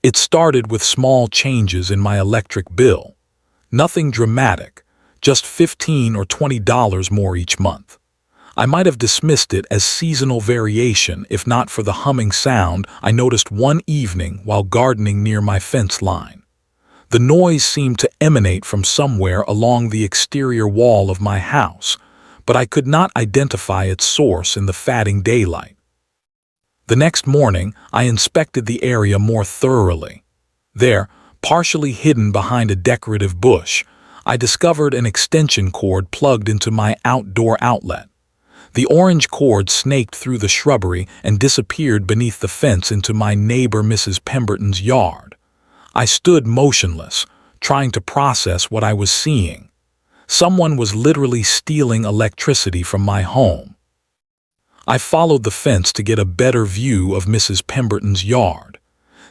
It started with small changes in my electric bill. Nothing dramatic, just $15 or $20 more each month. I might have dismissed it as seasonal variation if not for the humming sound I noticed one evening while gardening near my fence line. The noise seemed to emanate from somewhere along the exterior wall of my house, but I could not identify its source in the fading daylight. The next morning, I inspected the area more thoroughly. There, partially hidden behind a decorative bush, I discovered an extension cord plugged into my outdoor outlet. The orange cord snaked through the shrubbery and disappeared beneath the fence into my neighbor Mrs. Pemberton's yard. I stood motionless, trying to process what I was seeing. Someone was literally stealing electricity from my home. I followed the fence to get a better view of Mrs. Pemberton's yard.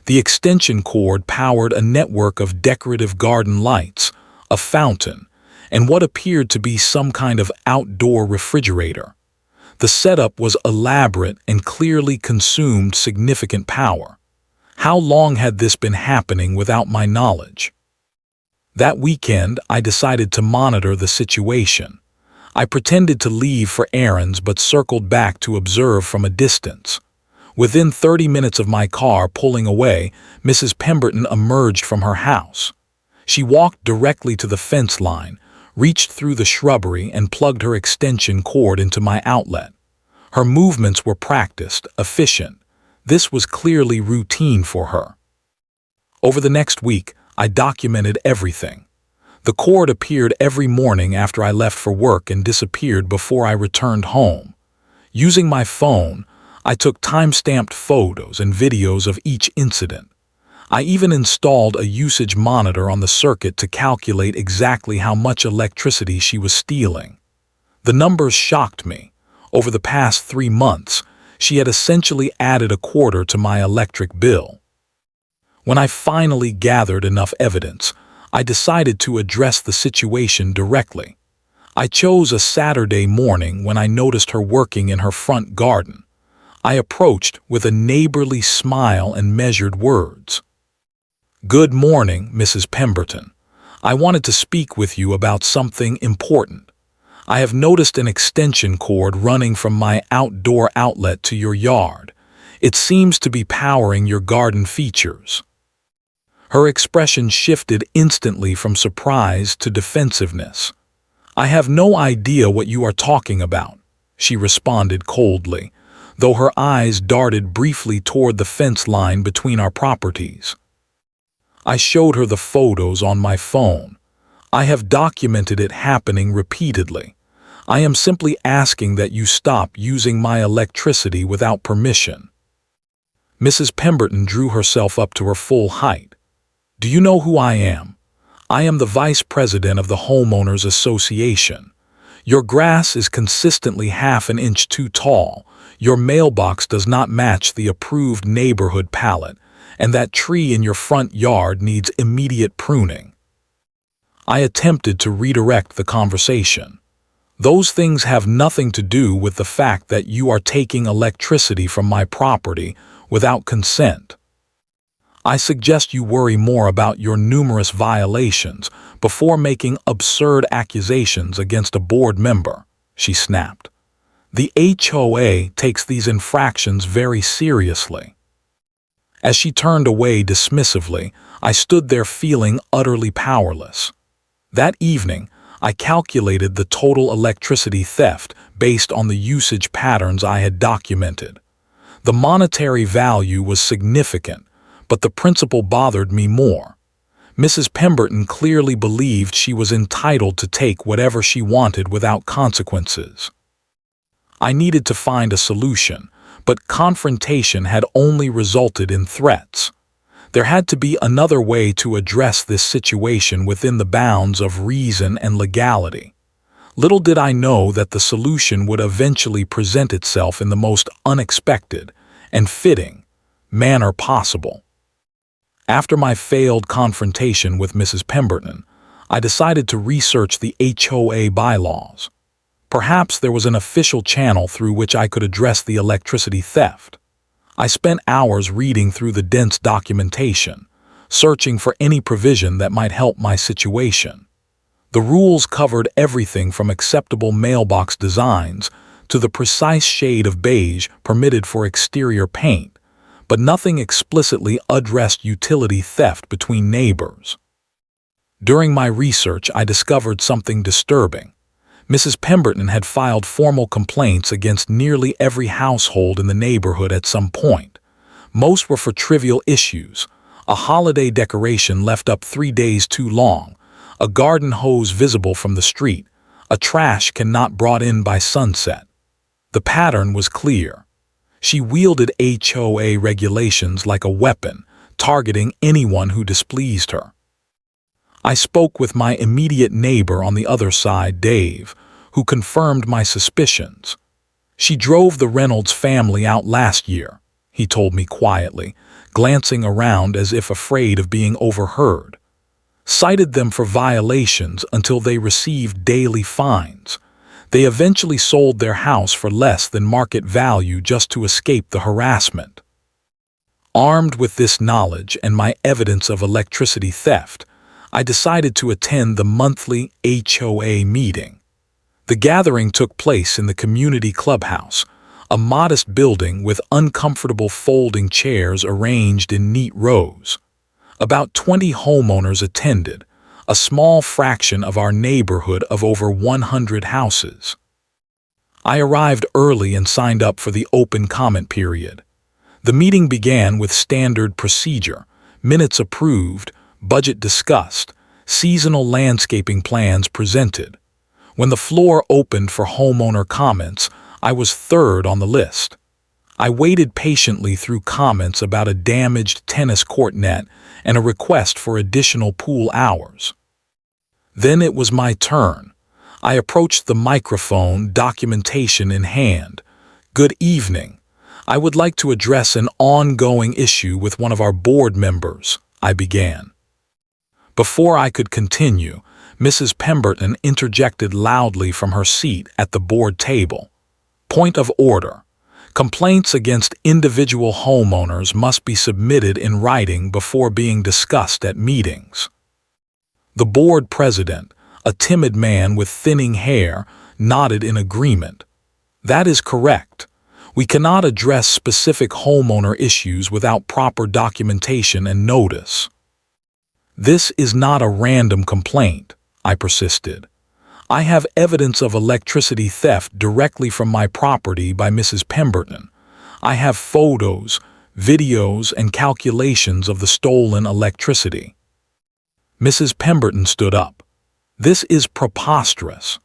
The extension cord powered a network of decorative garden lights, a fountain, and what appeared to be some kind of outdoor refrigerator. The setup was elaborate and clearly consumed significant power. How long had this been happening without my knowledge? That weekend, I decided to monitor the situation. I pretended to leave for errands but circled back to observe from a distance. Within 30 minutes of my car pulling away, Mrs. Pemberton emerged from her house. She walked directly to the fence line, reached through the shrubbery and plugged her extension cord into my outlet. Her movements were practiced, efficient. This was clearly routine for her. Over the next week, I documented everything. The cord appeared every morning after I left for work and disappeared before I returned home. Using my phone, I took time-stamped photos and videos of each incident. I even installed a usage monitor on the circuit to calculate exactly how much electricity she was stealing. The numbers shocked me. Over the past 3 months, she had essentially added a quarter to my electric bill. When I finally gathered enough evidence, I decided to address the situation directly. I chose a Saturday morning when I noticed her working in her front garden. I approached with a neighborly smile and measured words. "Good morning, Mrs. Pemberton. I wanted to speak with you about something important. I have noticed an extension cord running from my outdoor outlet to your yard. It seems to be powering your garden features." Her expression shifted instantly from surprise to defensiveness. "I have no idea what you are talking about," she responded coldly, though her eyes darted briefly toward the fence line between our properties. I showed her the photos on my phone. "I have documented it happening repeatedly. I am simply asking that you stop using my electricity without permission." Mrs. Pemberton drew herself up to her full height. "Do you know who I am? I am the Vice President of the Homeowners Association. Your grass is consistently half an inch too tall, your mailbox does not match the approved neighborhood palette, and that tree in your front yard needs immediate pruning." I attempted to redirect the conversation. "Those things have nothing to do with the fact that you are taking electricity from my property without consent. I suggest you worry more about your numerous violations before making absurd accusations against a board member," she snapped. "The HOA takes these infractions very seriously." As she turned away dismissively, I stood there feeling utterly powerless. That evening, I calculated the total electricity theft based on the usage patterns I had documented. The monetary value was significant, but the principle bothered me more. Mrs. Pemberton clearly believed she was entitled to take whatever she wanted without consequences. I needed to find a solution, but confrontation had only resulted in threats. There had to be another way to address this situation within the bounds of reason and legality. Little did I know that the solution would eventually present itself in the most unexpected and fitting manner possible. After my failed confrontation with Mrs. Pemberton, I decided to research the HOA bylaws. Perhaps there was an official channel through which I could address the electricity theft. I spent hours reading through the dense documentation, searching for any provision that might help my situation. The rules covered everything from acceptable mailbox designs to the precise shade of beige permitted for exterior paint, but nothing explicitly addressed utility theft between neighbors. During my research, I discovered something disturbing. Mrs. Pemberton had filed formal complaints against nearly every household in the neighborhood at some point. Most were for trivial issues: a holiday decoration left up 3 days too long, a garden hose visible from the street, a trash can not brought in by sunset. The pattern was clear. She wielded HOA regulations like a weapon, targeting anyone who displeased her. I spoke with my immediate neighbor on the other side, Dave, who confirmed my suspicions. "She drove the Reynolds family out last year," he told me quietly, glancing around as if afraid of being overheard. "Cited them for violations until they received daily fines. They eventually sold their house for less than market value just to escape the harassment." Armed with this knowledge and my evidence of electricity theft, I decided to attend the monthly HOA meeting. The gathering took place in the community clubhouse, a modest building with uncomfortable folding chairs arranged in neat rows. About 20 homeowners attended, a small fraction of our neighborhood of over 100 houses. I arrived early and signed up for the open comment period. The meeting began with standard procedure: minutes approved, budget discussed, seasonal landscaping plans presented. When the floor opened for homeowner comments, I was third on the list. I waited patiently through comments about a damaged tennis court net and a request for additional pool hours. Then it was my turn. I approached the microphone, documentation in hand. "Good evening. I would like to address an ongoing issue with one of our board members," I began. Before I could continue, Mrs. Pemberton interjected loudly from her seat at the board table. "Point of order. Complaints against individual homeowners must be submitted in writing before being discussed at meetings." The board president, a timid man with thinning hair, nodded in agreement. "That is correct. We cannot address specific homeowner issues without proper documentation and notice." "This is not a random complaint," I persisted. "I have evidence of electricity theft directly from my property by Mrs. Pemberton. I have photos, videos, and calculations of the stolen electricity." Mrs. Pemberton stood up. "This is preposterous.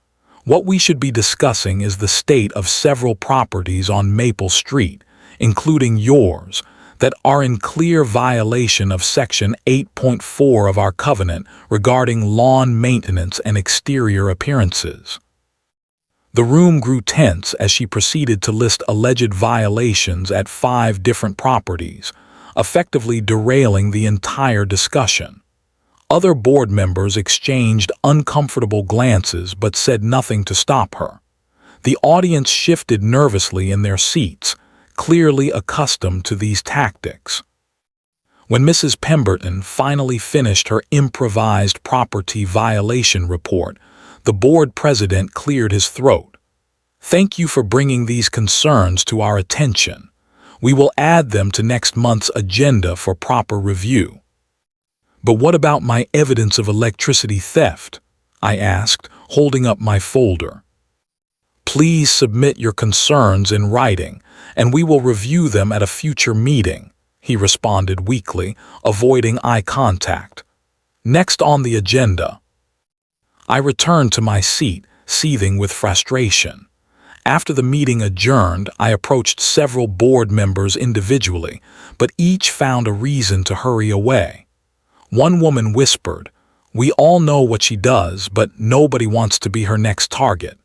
What we should be discussing is the state of several properties on Maple Street, including yours, that are in clear violation of Section 8.4 of our covenant regarding lawn maintenance and exterior appearances." The room grew tense as she proceeded to list alleged violations at 5 different properties, effectively derailing the entire discussion. Other board members exchanged uncomfortable glances but said nothing to stop her. The audience shifted nervously in their seats, clearly accustomed to these tactics. When Mrs. Pemberton finally finished her improvised property violation report, the board president cleared his throat. "Thank you for bringing these concerns to our attention. We will add them to next month's agenda for proper review." "But what about my evidence of electricity theft?" I asked, holding up my folder. "Please submit your concerns in writing, and we will review them at a future meeting," he responded weakly, avoiding eye contact. "Next on the agenda." I returned to my seat, seething with frustration. After the meeting adjourned, I approached several board members individually, but each found a reason to hurry away. One woman whispered, "We all know what she does, but nobody wants to be her next target."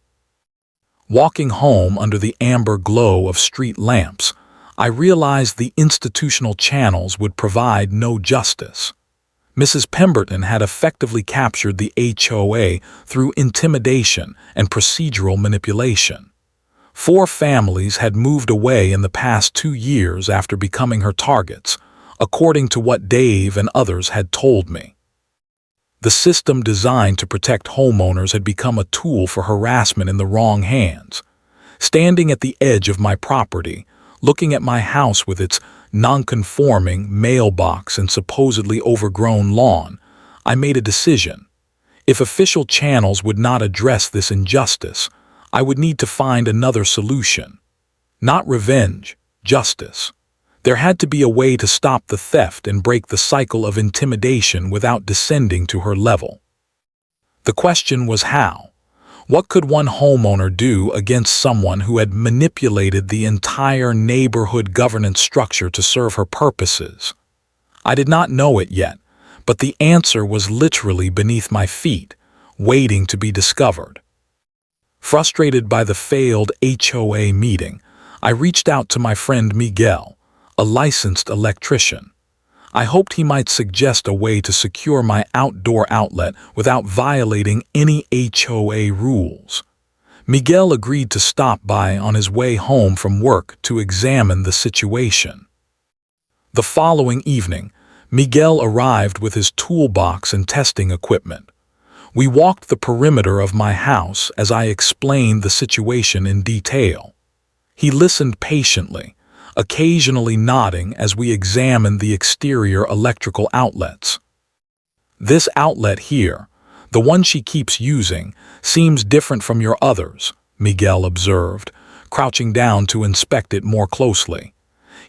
Walking home under the amber glow of street lamps, I realized the institutional channels would provide no justice. Mrs. Pemberton had effectively captured the HOA through intimidation and procedural manipulation. 4 families had moved away in the past 2 years after becoming her targets, according to what Dave and others had told me. The system designed to protect homeowners had become a tool for harassment in the wrong hands. Standing at the edge of my property, looking at my house with its non-conforming mailbox and supposedly overgrown lawn, I made a decision. If official channels would not address this injustice, I would need to find another solution. Not revenge, justice. There had to be a way to stop the theft and break the cycle of intimidation without descending to her level. The question was how. What could one homeowner do against someone who had manipulated the entire neighborhood governance structure to serve her purposes? I did not know it yet, but the answer was literally beneath my feet, waiting to be discovered. Frustrated by the failed HOA meeting, I reached out to my friend Miguel, a licensed electrician. I hoped he might suggest a way to secure my outdoor outlet without violating any HOA rules. Miguel agreed to stop by on his way home from work to examine the situation. The following evening, Miguel arrived with his toolbox and testing equipment. We walked the perimeter of my house as I explained the situation in detail. He listened patiently, occasionally nodding as we examined the exterior electrical outlets. "This outlet here, the one she keeps using, seems different from your others," Miguel observed, crouching down to inspect it more closely.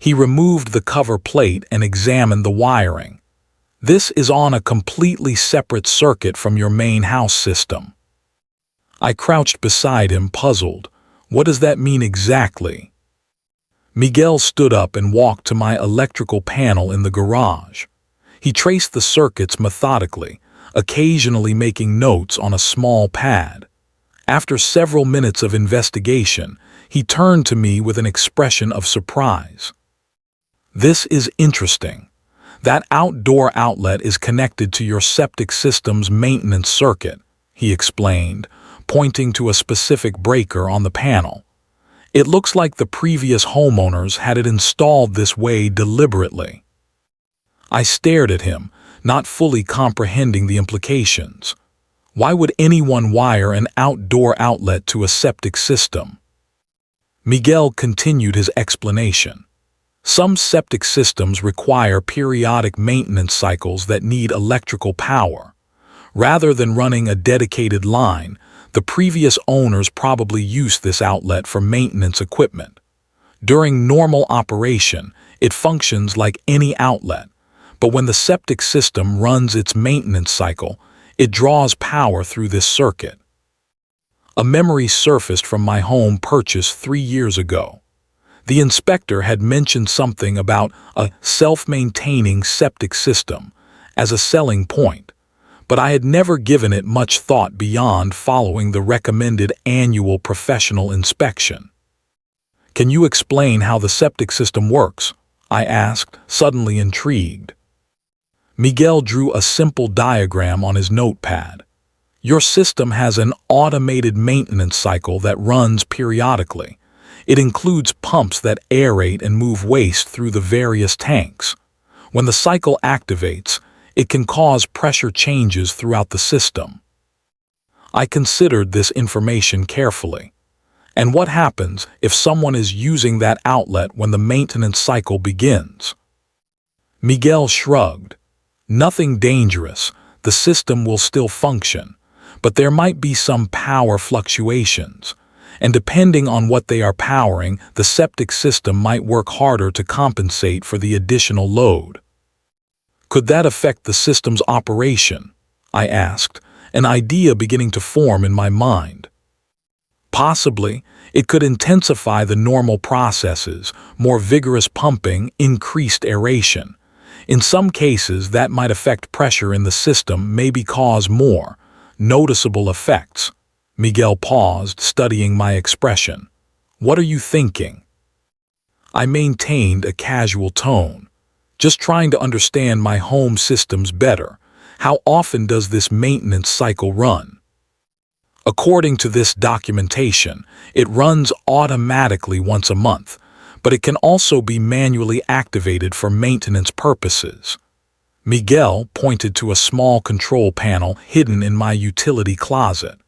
He removed the cover plate and examined the wiring. "This is on a completely separate circuit from your main house system." I crouched beside him, puzzled. What does that mean exactly? Miguel stood up and walked to my electrical panel in the garage. He traced the circuits methodically, occasionally making notes on a small pad. After several minutes of investigation, he turned to me with an expression of surprise. "This is interesting. That outdoor outlet is connected to your septic system's maintenance circuit," he explained, pointing to a specific breaker on the panel. "It looks like the previous homeowners had it installed this way deliberately." I stared at him, not fully comprehending the implications. Why would anyone wire an outdoor outlet to a septic system? Miguel continued his explanation. "Some septic systems require periodic maintenance cycles that need electrical power. Rather than running a dedicated line, the previous owners probably used this outlet for maintenance equipment. During normal operation, it functions like any outlet, but when the septic system runs its maintenance cycle, it draws power through this circuit." A memory surfaced from my home purchase 3 years ago. The inspector had mentioned something about a self-maintaining septic system as a selling point, but I had never given it much thought beyond following the recommended annual professional inspection. "Can you explain how the septic system works?" I asked, suddenly intrigued. Miguel drew a simple diagram on his notepad. "Your system has an automated maintenance cycle that runs periodically. It includes pumps that aerate and move waste through the various tanks. When the cycle activates, it can cause pressure changes throughout the system." I considered this information carefully. "And what happens if someone is using that outlet when the maintenance cycle begins?" Miguel shrugged. "Nothing dangerous. The system will still function, but there might be some power fluctuations. And depending on what they are powering, the septic system might work harder to compensate for the additional load." "Could that affect the system's operation?" I asked, an idea beginning to form in my mind. "Possibly. It could intensify the normal processes, more vigorous pumping, increased aeration. In some cases, that might affect pressure in the system, maybe cause more noticeable effects." Miguel paused, studying my expression. "What are you thinking?" I maintained a casual tone. "Just trying to understand my home systems better. How often does this maintenance cycle run?" According to this documentation, it runs automatically once a month, but it can also be manually activated for maintenance purposes. Miguel pointed to a small control panel hidden in my utility closet.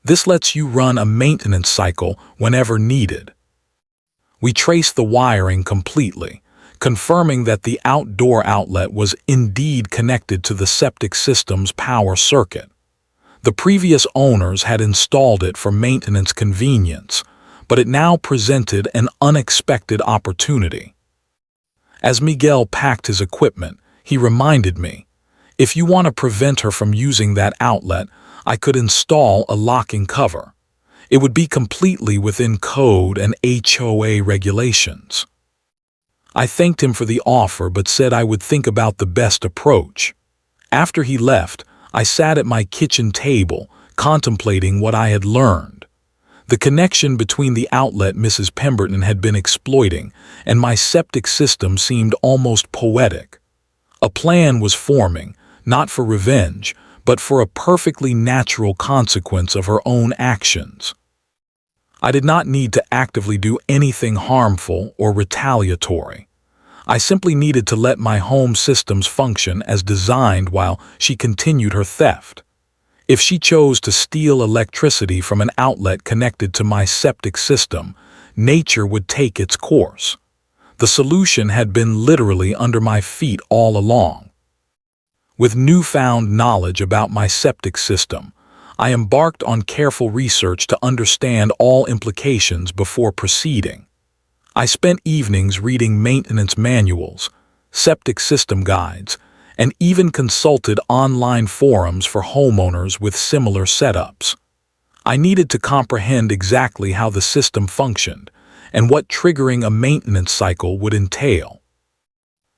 This lets you run a maintenance cycle whenever needed. We traced the wiring completely, confirming that the outdoor outlet was indeed connected to the septic system's power circuit. The previous owners had installed it for maintenance convenience, but it now presented an unexpected opportunity. As Miguel packed his equipment, he reminded me, "If you want to prevent her from using that outlet, I could install a locking cover. It would be completely within code and HOA regulations." I thanked him for the offer but said I would think about the best approach. After he left, I sat at my kitchen table, contemplating what I had learned. The connection between the outlet Mrs. Pemberton had been exploiting and my septic system seemed almost poetic. A plan was forming, not for revenge, but for a perfectly natural consequence of her own actions. I did not need to actively do anything harmful or retaliatory. I simply needed to let my home systems function as designed while she continued her theft. If she chose to steal electricity from an outlet connected to my septic system, nature would take its course. The solution had been literally under my feet all along. With newfound knowledge about my septic system, I embarked on careful research to understand all implications before proceeding. I spent evenings reading maintenance manuals, septic system guides, and even consulted online forums for homeowners with similar setups. I needed to comprehend exactly how the system functioned and what triggering a maintenance cycle would entail.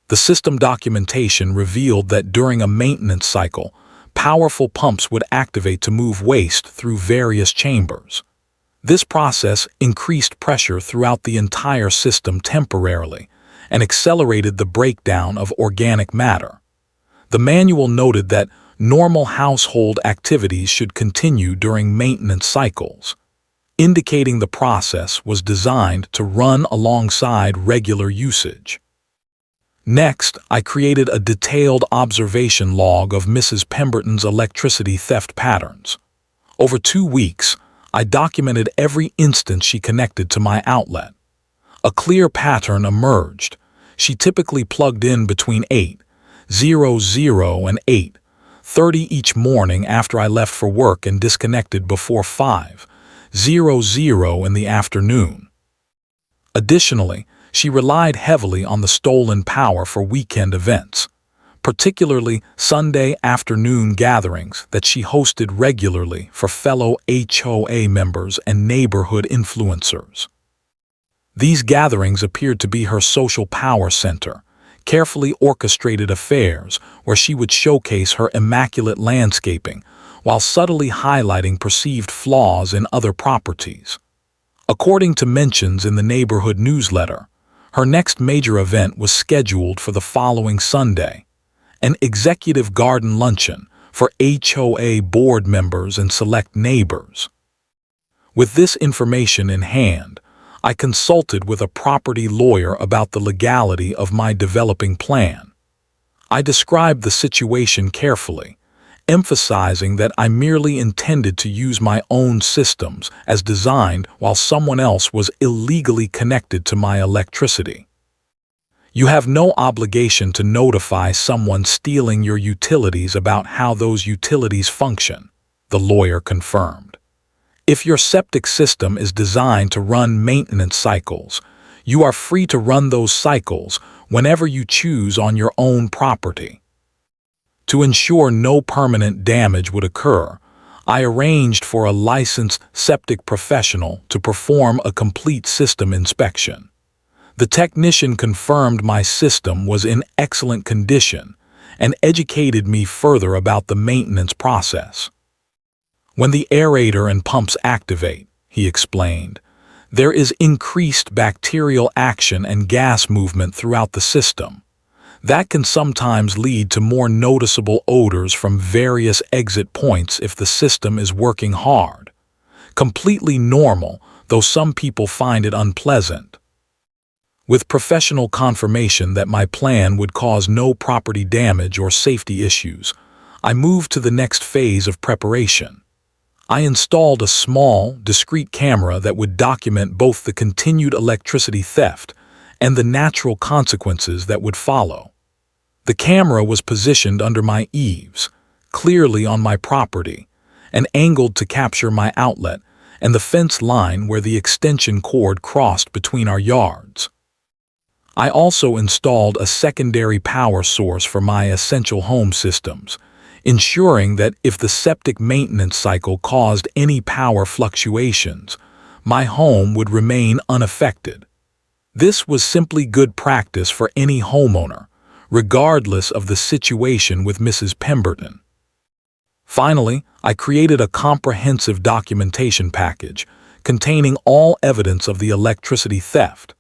The system documentation revealed that during a maintenance cycle, powerful pumps would activate to move waste through various chambers. This process increased pressure throughout the entire system temporarily and accelerated the breakdown of organic matter. The manual noted that normal household activities should continue during maintenance cycles, indicating the process was designed to run alongside regular usage. Next, I created a detailed observation log of Mrs. Pemberton's electricity theft patterns. Over 2 weeks, I documented every instance she connected to my outlet. A clear pattern emerged. She typically plugged in between 8:00 and 8:30 each morning after I left for work and disconnected before 5:00 in the afternoon. Additionally, she relied heavily on the stolen power for weekend events, particularly Sunday afternoon gatherings that she hosted regularly for fellow HOA members and neighborhood influencers. These gatherings appeared to be her social power center, carefully orchestrated affairs where she would showcase her immaculate landscaping while subtly highlighting perceived flaws in other properties. According to mentions in the neighborhood newsletter, her next major event was scheduled for the following Sunday, an executive garden luncheon for HOA board members and select neighbors. With this information in hand, I consulted with a property lawyer about the legality of my developing plan. I described the situation carefully, emphasizing that I merely intended to use my own systems as designed while someone else was illegally connected to my electricity. You have no obligation to notify someone stealing your utilities about how those utilities function, the lawyer confirmed. If your septic system is designed to run maintenance cycles, you are free to run those cycles whenever you choose on your own property. To ensure no permanent damage would occur, I arranged for a licensed septic professional to perform a complete system inspection. The technician confirmed my system was in excellent condition and educated me further about the maintenance process. When the aerator and pumps activate, he explained, there is increased bacterial action and gas movement throughout the system. That can sometimes lead to more noticeable odors from various exit points if the system is working hard. completely normal, though some people find it unpleasant. With professional confirmation that my plan would cause no property damage or safety issues, I moved to the next phase of preparation. I installed a small, discreet camera that would document both the continued electricity theft and the natural consequences that would follow. The camera was positioned under my eaves, clearly on my property, and angled to capture my outlet and the fence line where the extension cord crossed between our yards. I also installed a secondary power source for my essential home systems, ensuring that if the septic maintenance cycle caused any power fluctuations, my home would remain unaffected. This was simply good practice for any homeowner, regardless of the situation with Mrs. Pemberton. Finally, I created a comprehensive documentation package containing all evidence of the electricity theft,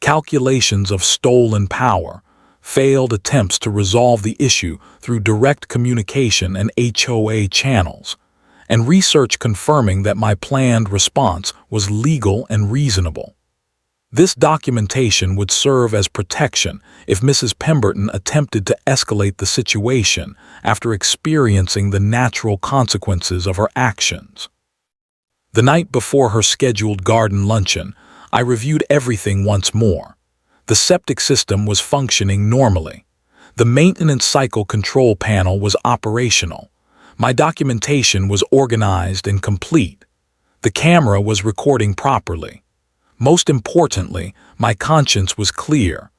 calculations of stolen power, failed attempts to resolve the issue through direct communication and HOA channels, and research confirming that my planned response was legal and reasonable. This documentation would serve as protection if Mrs. Pemberton attempted to escalate the situation after experiencing the natural consequences of her actions. The night before her scheduled garden luncheon, I reviewed everything once more. The septic system was functioning normally. The maintenance cycle control panel was operational. My documentation was organized and complete. The camera was recording properly. Most importantly, my conscience was clear.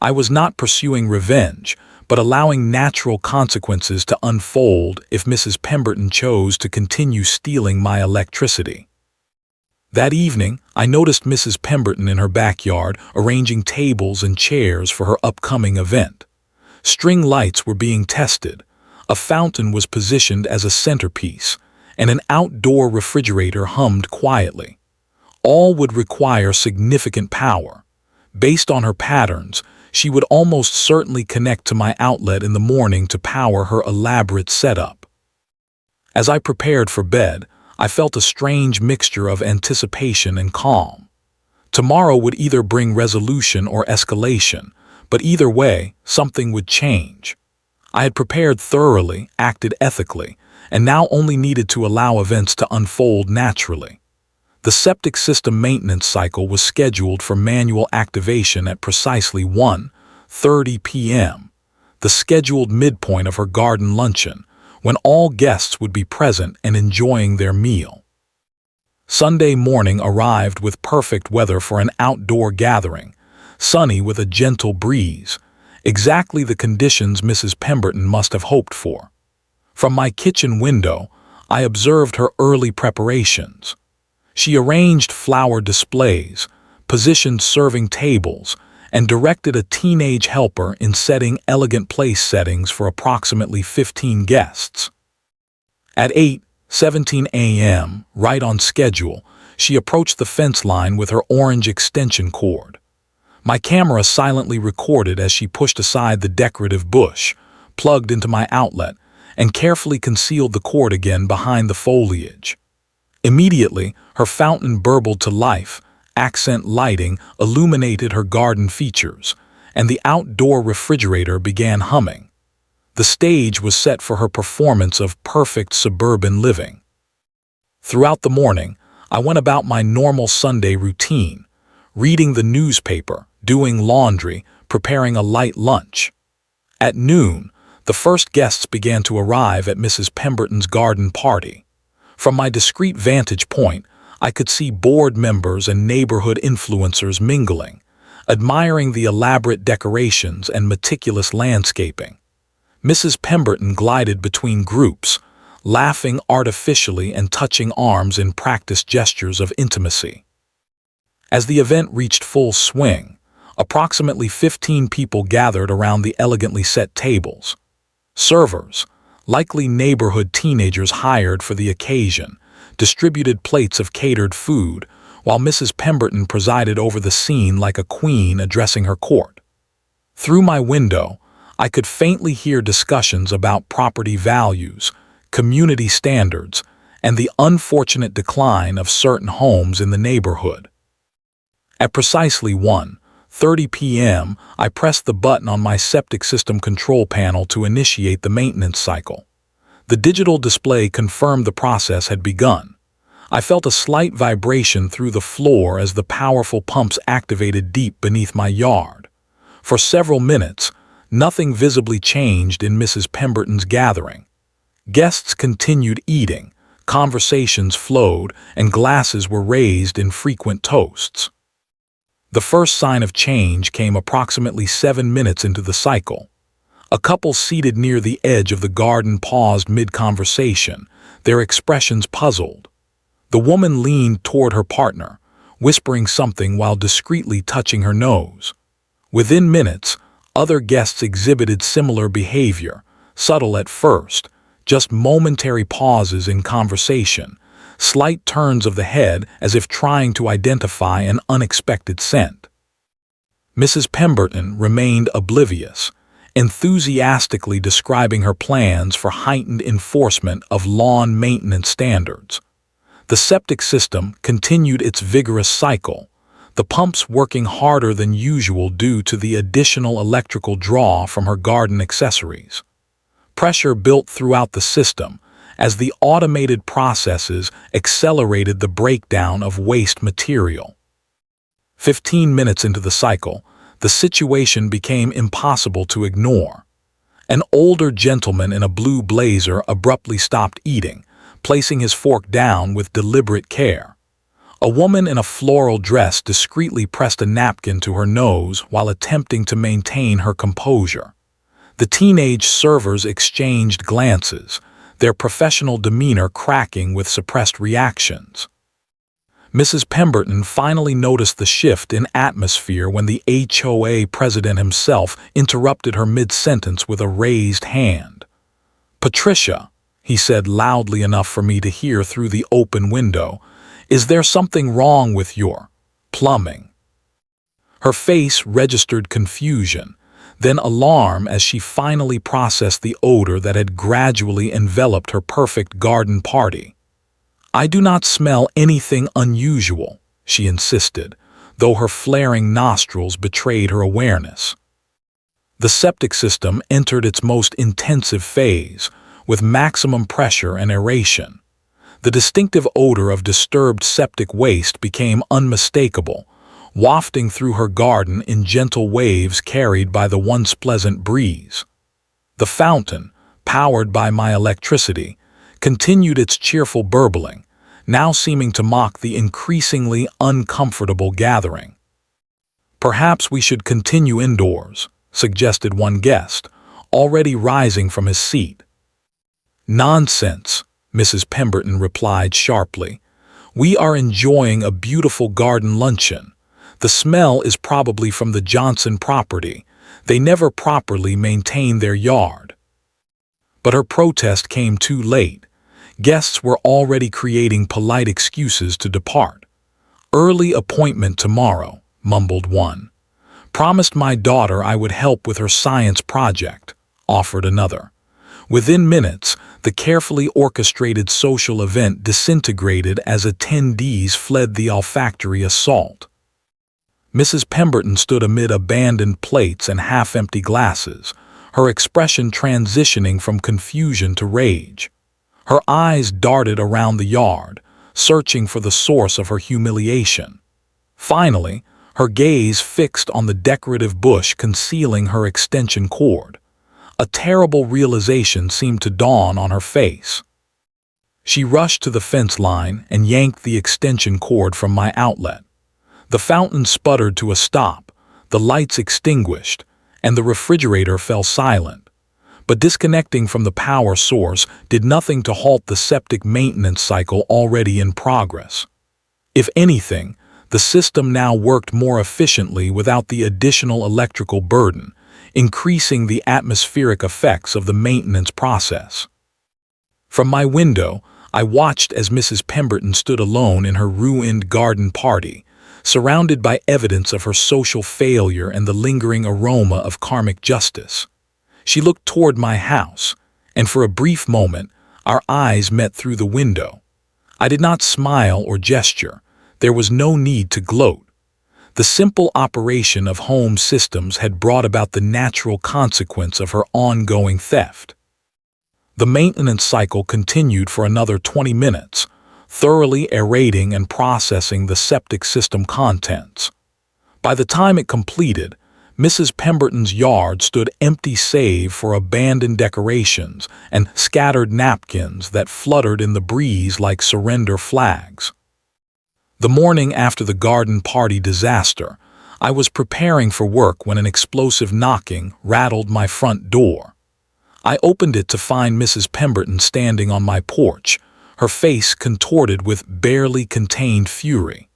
I was not pursuing revenge, but allowing natural consequences to unfold if Mrs. Pemberton chose to continue stealing my electricity. That evening, I noticed Mrs. Pemberton in her backyard arranging tables and chairs for her upcoming event. String lights were being tested, a fountain was positioned as a centerpiece, and an outdoor refrigerator hummed quietly. All would require significant power. Based on her patterns, she would almost certainly connect to my outlet in the morning to power her elaborate setup. As I prepared for bed, I felt a strange mixture of anticipation and calm. Tomorrow would either bring resolution or escalation, but either way, something would change. I had prepared thoroughly, acted ethically, and now only needed to allow events to unfold naturally. The septic system maintenance cycle was scheduled for manual activation at precisely 1:30 p.m., the scheduled midpoint of her garden luncheon, when all guests would be present and enjoying their meal. Sunday morning arrived with perfect weather for an outdoor gathering, sunny with a gentle breeze, exactly the conditions Mrs. Pemberton must have hoped for. From my kitchen window, I observed her early preparations. She arranged flower displays, positioned serving tables, and directed a teenage helper in setting elegant place settings for approximately 15 guests. At 8:17 a.m., right on schedule, she approached the fence line with her orange extension cord. My camera silently recorded as she pushed aside the decorative bush, plugged into my outlet, and carefully concealed the cord again behind the foliage. Immediately, her fountain burbled to life, accent lighting illuminated her garden features, and the outdoor refrigerator began humming. The stage was set for her performance of perfect suburban living. Throughout the morning, I went about my normal Sunday routine, reading the newspaper, doing laundry, preparing a light lunch. At noon, the first guests began to arrive at Mrs. Pemberton's garden party. From my discreet vantage point, I could see board members and neighborhood influencers mingling, admiring the elaborate decorations and meticulous landscaping. Mrs. Pemberton glided between groups, laughing artificially and touching arms in practiced gestures of intimacy. As the event reached full swing, approximately 15 people gathered around the elegantly set tables. Servers, likely neighborhood teenagers hired for the occasion, distributed plates of catered food, while Mrs. Pemberton presided over the scene like a queen addressing her court. Through my window, I could faintly hear discussions about property values, community standards, and the unfortunate decline of certain homes in the neighborhood. At precisely 1:30 p.m., I pressed the button on my septic system control panel to initiate the maintenance cycle. The digital display confirmed the process had begun. I felt a slight vibration through the floor as the powerful pumps activated deep beneath my yard. For several minutes, nothing visibly changed in Mrs. Pemberton's gathering. Guests continued eating, conversations flowed, and glasses were raised in frequent toasts. The first sign of change came approximately 7 minutes into the cycle. A couple seated near the edge of the garden paused mid-conversation, their expressions puzzled. The woman leaned toward her partner, whispering something while discreetly touching her nose. Within minutes, other guests exhibited similar behavior, subtle at first, just momentary pauses in conversation, slight turns of the head as if trying to identify an unexpected scent. Mrs. Pemberton remained oblivious, enthusiastically describing her plans for heightened enforcement of lawn maintenance standards. The septic system continued its vigorous cycle, the pumps working harder than usual due to the additional electrical draw from her garden accessories. Pressure built throughout the system as the automated processes accelerated the breakdown of waste material. 15 minutes into the cycle, the situation became impossible to ignore. An older gentleman in a blue blazer abruptly stopped eating, placing his fork down with deliberate care. A woman in a floral dress discreetly pressed a napkin to her nose while attempting to maintain her composure. The teenage servers exchanged glances, their professional demeanor cracking with suppressed reactions. Mrs. Pemberton finally noticed the shift in atmosphere when the HOA president himself interrupted her mid-sentence with a raised hand. "Patricia," he said loudly enough for me to hear through the open window, "is there something wrong with your plumbing?" Her face registered confusion, then alarm as she finally processed the odor that had gradually enveloped her perfect garden party. "I do not smell anything unusual," she insisted, though her flaring nostrils betrayed her awareness. The septic system entered its most intensive phase, with maximum pressure and aeration. The distinctive odor of disturbed septic waste became unmistakable, wafting through her garden in gentle waves carried by the once pleasant breeze. The fountain, powered by my electricity, continued its cheerful burbling, now seeming to mock the increasingly uncomfortable gathering. "Perhaps we should continue indoors," suggested one guest, already rising from his seat. "Nonsense," Mrs. Pemberton replied sharply. "We are enjoying a beautiful garden luncheon. The smell is probably from the Johnson property. They never properly maintain their yard." But her protest came too late. Guests were already creating polite excuses to depart. "Early appointment tomorrow," mumbled one. "Promised my daughter I would help with her science project," offered another. Within minutes, the carefully orchestrated social event disintegrated as attendees fled the olfactory assault. Mrs. Pemberton stood amid abandoned plates and half-empty glasses, her expression transitioning from confusion to rage. Her eyes darted around the yard, searching for the source of her humiliation. Finally, her gaze fixed on the decorative bush concealing her extension cord. A terrible realization seemed to dawn on her face. She rushed to the fence line and yanked the extension cord from my outlet. The fountain sputtered to a stop, the lights extinguished, and the refrigerator fell silent. But disconnecting from the power source did nothing to halt the septic maintenance cycle already in progress. If anything, the system now worked more efficiently without the additional electrical burden, increasing the atmospheric effects of the maintenance process. From my window, I watched as Mrs. Pemberton stood alone in her ruined garden party, surrounded by evidence of her social failure and the lingering aroma of karmic justice. She looked toward my house, and for a brief moment, our eyes met through the window. I did not smile or gesture. There was no need to gloat. The simple operation of home systems had brought about the natural consequence of her ongoing theft. The maintenance cycle continued for another 20 minutes, thoroughly aerating and processing the septic system contents. By the time it completed, Mrs. Pemberton's yard stood empty save for abandoned decorations and scattered napkins that fluttered in the breeze like surrender flags. The morning after the garden party disaster, I was preparing for work when an explosive knocking rattled my front door. I opened it to find Mrs. Pemberton standing on my porch, her face contorted with barely contained fury.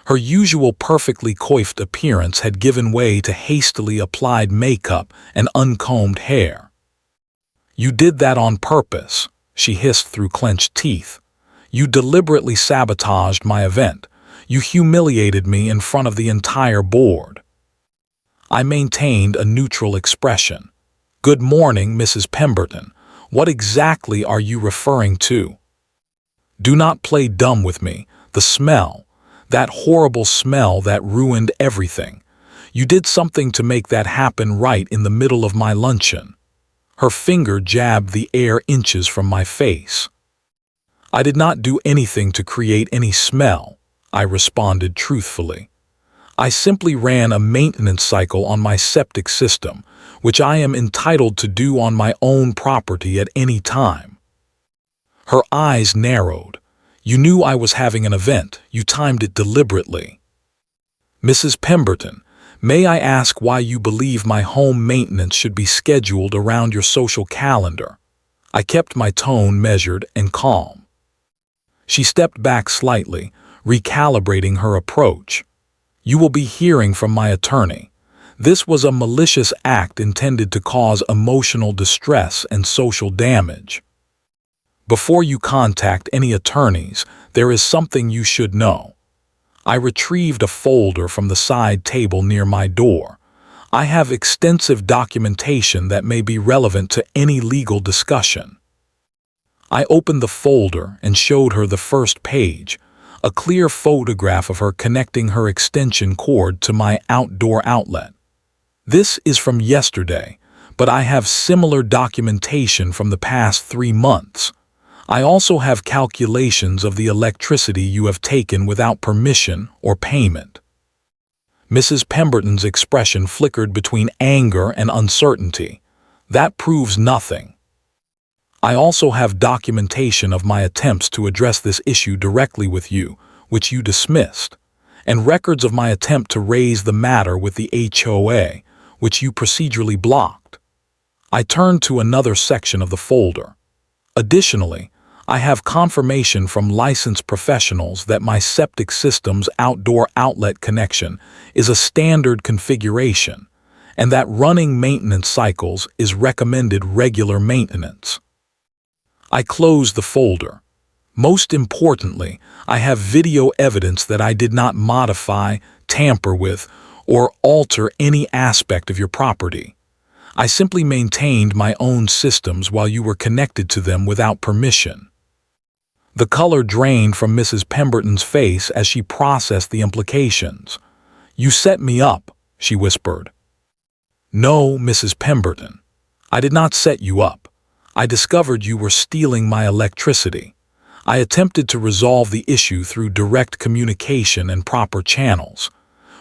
Her usual perfectly coiffed appearance had given way to hastily applied makeup and uncombed hair. "You did that on purpose," she hissed through clenched teeth. "You deliberately sabotaged my event. You humiliated me in front of the entire board." I maintained a neutral expression. "Good morning, Mrs. Pemberton. What exactly are you referring to?" "Do not play dumb with me. The smell. That horrible smell that ruined everything. You did something to make that happen right in the middle of my luncheon." Her finger jabbed the air inches from my face. "I did not do anything to create any smell," I responded truthfully. "I simply ran a maintenance cycle on my septic system, which I am entitled to do on my own property at any time." Her eyes narrowed. "You knew I was having an event. You timed it deliberately." "Mrs. Pemberton, may I ask why you believe my home maintenance should be scheduled around your social calendar?" I kept my tone measured and calm. She stepped back slightly, recalibrating her approach. "You will be hearing from my attorney. This was a malicious act intended to cause emotional distress and social damage. Before you contact any attorneys, there is something you should know." I retrieved a folder from the side table near my door. "I have extensive documentation that may be relevant to any legal discussion." I opened the folder and showed her the first page, a clear photograph of her connecting her extension cord to my outdoor outlet. "This is from yesterday, but I have similar documentation from the past 3 months. I also have calculations of the electricity you have taken without permission or payment." Mrs. Pemberton's expression flickered between anger and uncertainty. "That proves nothing." "I also have documentation of my attempts to address this issue directly with you, which you dismissed, and records of my attempt to raise the matter with the HOA, which you procedurally blocked." I turned to another section of the folder. "Additionally, I have confirmation from licensed professionals that my septic system's outdoor outlet connection is a standard configuration, and that running maintenance cycles is recommended regular maintenance." I closed the folder. "Most importantly, I have video evidence that I did not modify, tamper with, or alter any aspect of your property. I simply maintained my own systems while you were connected to them without permission." The color drained from Mrs. Pemberton's face as she processed the implications. "You set me up," she whispered. "No, Mrs. Pemberton. I did not set you up. I discovered you were stealing my electricity. I attempted to resolve the issue through direct communication and proper channels.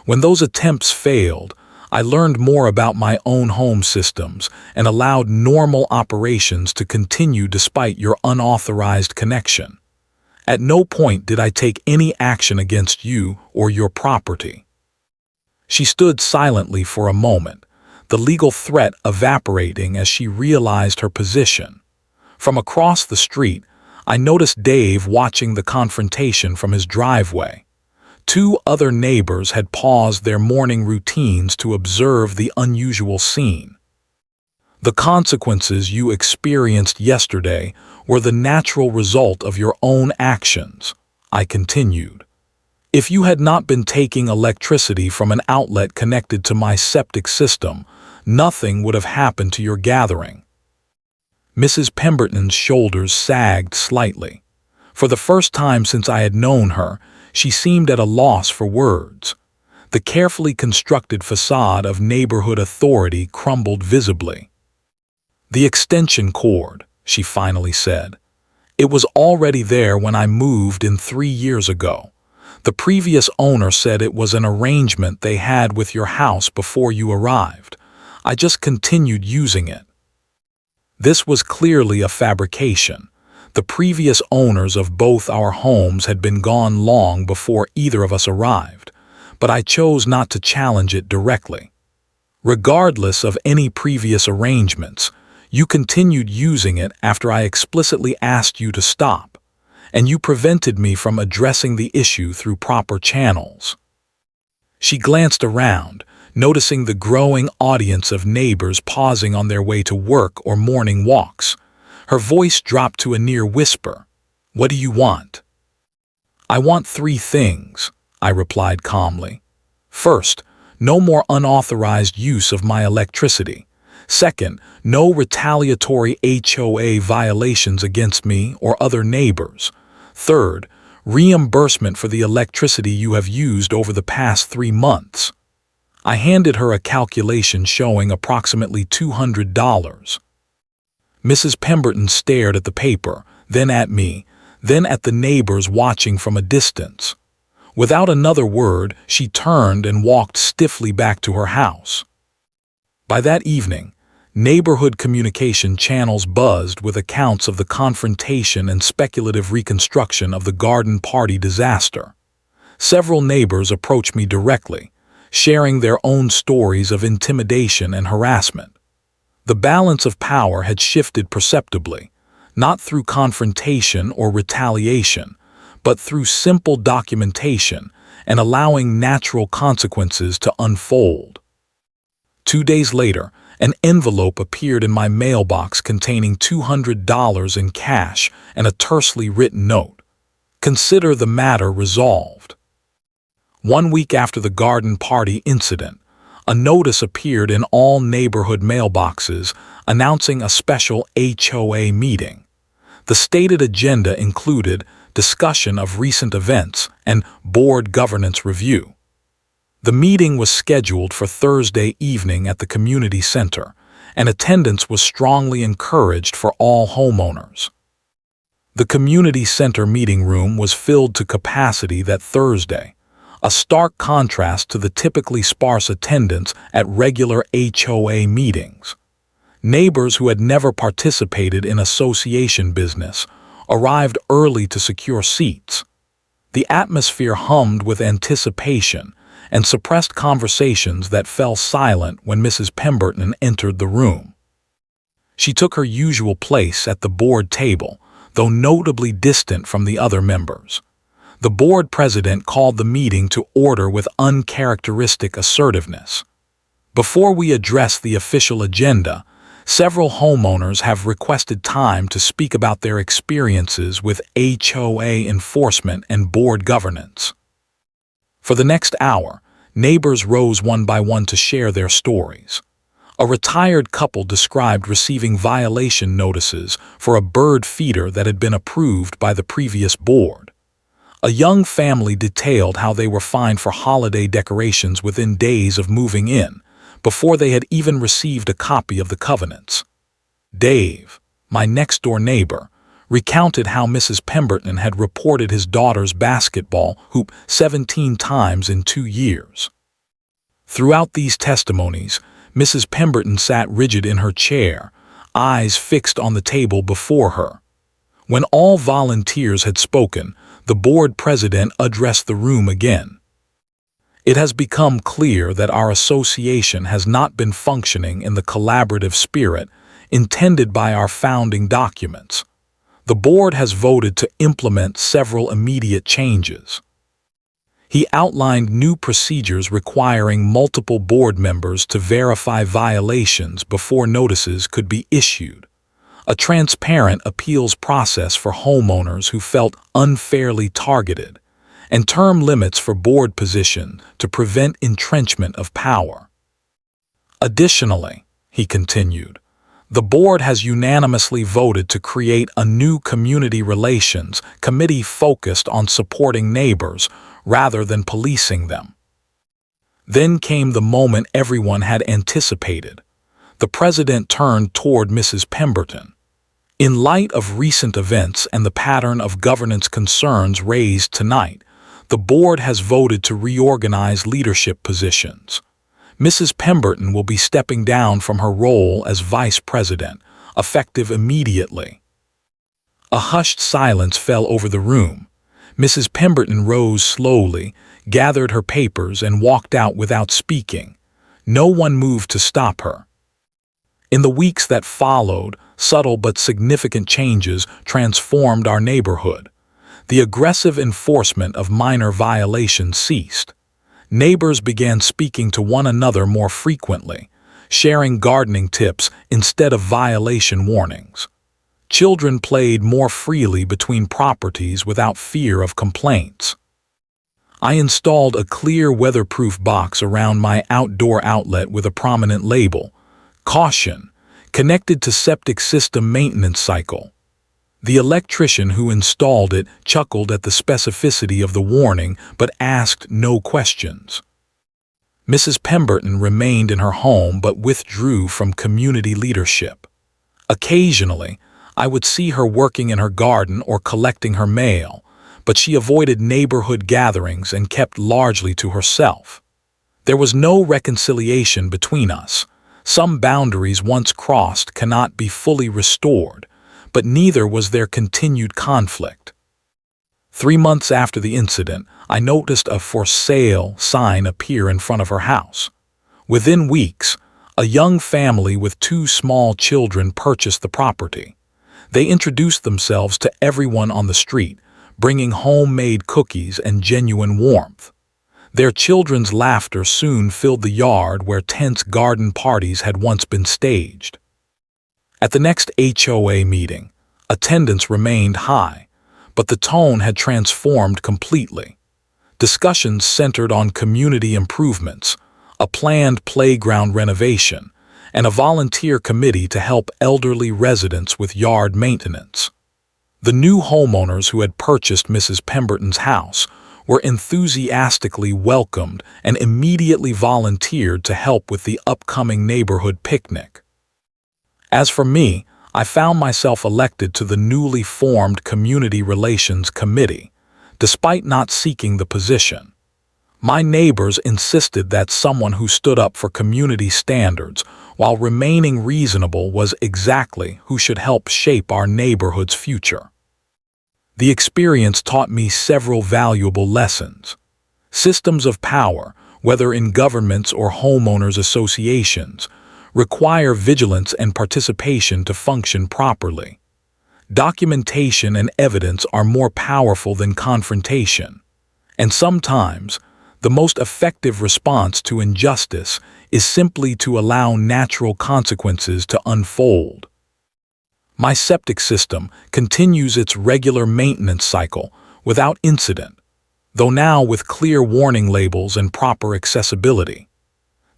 When those attempts failed, I learned more about my own home systems and allowed normal operations to continue despite your unauthorized connection. At no point did I take any action against you or your property." She stood silently for a moment, the legal threat evaporating as she realized her position. From across the street, I noticed Dave watching the confrontation from his driveway. 2 other neighbors had paused their morning routines to observe the unusual scene. "The consequences you experienced yesterday were the natural result of your own actions," I continued. "If you had not been taking electricity from an outlet connected to my septic system, nothing would have happened to your gathering." Mrs. Pemberton's shoulders sagged slightly. For the first time since I had known her, she seemed at a loss for words. The carefully constructed facade of neighborhood authority crumbled visibly. "The extension cord," she finally said. "It was already there when I moved in 3 years ago. The previous owner said it was an arrangement they had with your house before you arrived. I just continued using it." This was clearly a fabrication. The previous owners of both our homes had been gone long before either of us arrived, but I chose not to challenge it directly. "Regardless of any previous arrangements, you continued using it after I explicitly asked you to stop, and you prevented me from addressing the issue through proper channels." She glanced around, noticing the growing audience of neighbors pausing on their way to work or morning walks. Her voice dropped to a near whisper. "What do you want?" "I want 3 things," I replied calmly. "First, no more unauthorized use of my electricity. Second, no retaliatory HOA violations against me or other neighbors. Third, reimbursement for the electricity you have used over the past 3 months. I handed her a calculation showing approximately $200. Mrs. Pemberton stared at the paper, then at me, then at the neighbors watching from a distance. Without another word, she turned and walked stiffly back to her house. By that evening, neighborhood communication channels buzzed with accounts of the confrontation and speculative reconstruction of the garden party disaster. Several neighbors approached me directly, sharing their own stories of intimidation and harassment. The balance of power had shifted perceptibly, not through confrontation or retaliation, but through simple documentation and allowing natural consequences to unfold. 2 days later, an envelope appeared in my mailbox containing $200 in cash and a tersely written note. "Consider the matter resolved." 1 week after the garden party incident, a notice appeared in all neighborhood mailboxes announcing a special HOA meeting. The stated agenda included discussion of recent events and board governance review. The meeting was scheduled for Thursday evening at the community center, and attendance was strongly encouraged for all homeowners. The community center meeting room was filled to capacity that Thursday, a stark contrast to the typically sparse attendance at regular HOA meetings. Neighbors who had never participated in association business arrived early to secure seats. The atmosphere hummed with anticipation and suppressed conversations that fell silent when Mrs. Pemberton entered the room. She took her usual place at the board table, though notably distant from the other members. The board president called the meeting to order with uncharacteristic assertiveness. "Before we address the official agenda, several homeowners have requested time to speak about their experiences with HOA enforcement and board governance." For the next hour, neighbors rose one by one to share their stories. A retired couple described receiving violation notices for a bird feeder that had been approved by the previous board. A young family detailed how they were fined for holiday decorations within days of moving in, before they had even received a copy of the covenants. Dave, my next-door neighbor, recounted how Mrs. Pemberton had reported his daughter's basketball hoop 17 times in 2 years. Throughout these testimonies, Mrs. Pemberton sat rigid in her chair, eyes fixed on the table before her. When all volunteers had spoken, the board president addressed the room again. "It has become clear that our association has not been functioning in the collaborative spirit intended by our founding documents. The board has voted to implement several immediate changes." He outlined new procedures requiring multiple board members to verify violations before notices could be issued, a transparent appeals process for homeowners who felt unfairly targeted, and term limits for board position to prevent entrenchment of power. Additionally, he continued, The board has unanimously voted to create a new community relations committee focused on supporting neighbors rather than policing them. Then came the moment everyone had anticipated. The president turned toward Mrs. Pemberton. In light of recent events and the pattern of governance concerns raised tonight, the board has voted to reorganize leadership positions. Mrs. Pemberton will be stepping down from her role as vice president, effective immediately. A hushed silence fell over the room. Mrs. Pemberton rose slowly, gathered her papers, and walked out without speaking. No one moved to stop her. In the weeks that followed, subtle but significant changes transformed our neighborhood. The aggressive enforcement of minor violations ceased. Neighbors began speaking to one another more frequently, sharing gardening tips instead of violation warnings. Children played more freely between properties without fear of complaints. I installed a clear weatherproof box around my outdoor outlet with a prominent label, "Caution, connected to septic system maintenance cycle." The electrician who installed it chuckled at the specificity of the warning but asked no questions. Mrs. Pemberton remained in her home but withdrew from community leadership. Occasionally, I would see her working in her garden or collecting her mail, but she avoided neighborhood gatherings and kept largely to herself. There was no reconciliation between us. Some boundaries once crossed cannot be fully restored, but neither was there continued conflict. 3 months after the incident, I noticed a "for sale" sign appear in front of her house. Within weeks, a young family with 2 small children purchased the property. They introduced themselves to everyone on the street, bringing homemade cookies and genuine warmth. Their children's laughter soon filled the yard where tense garden parties had once been staged. At the next HOA meeting, attendance remained high, but the tone had transformed completely. Discussions centered on community improvements, a planned playground renovation, and a volunteer committee to help elderly residents with yard maintenance. The new homeowners who had purchased Mrs. Pemberton's house were enthusiastically welcomed and immediately volunteered to help with the upcoming neighborhood picnic. As for me, I found myself elected to the newly formed Community Relations Committee, despite not seeking the position. My neighbors insisted that someone who stood up for community standards while remaining reasonable was exactly who should help shape our neighborhood's future. The experience taught me several valuable lessons. Systems of power, whether in governments or homeowners associations, require vigilance and participation to function properly. Documentation and evidence are more powerful than confrontation, and sometimes the most effective response to injustice is simply to allow natural consequences to unfold. My septic system continues its regular maintenance cycle without incident, though now with clear warning labels and proper accessibility.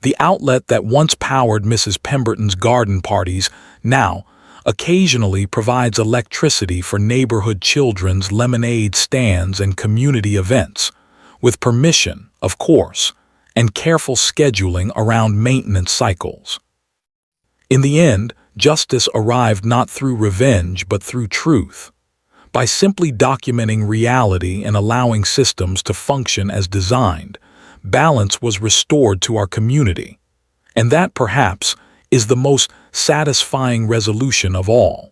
The outlet that once powered Mrs. Pemberton's garden parties now occasionally provides electricity for neighborhood children's lemonade stands and community events, with permission, of course, and careful scheduling around maintenance cycles. In the end, justice arrived not through revenge but through truth. By simply documenting reality and allowing systems to function as designed, balance was restored to our community, and that perhaps is the most satisfying resolution of all.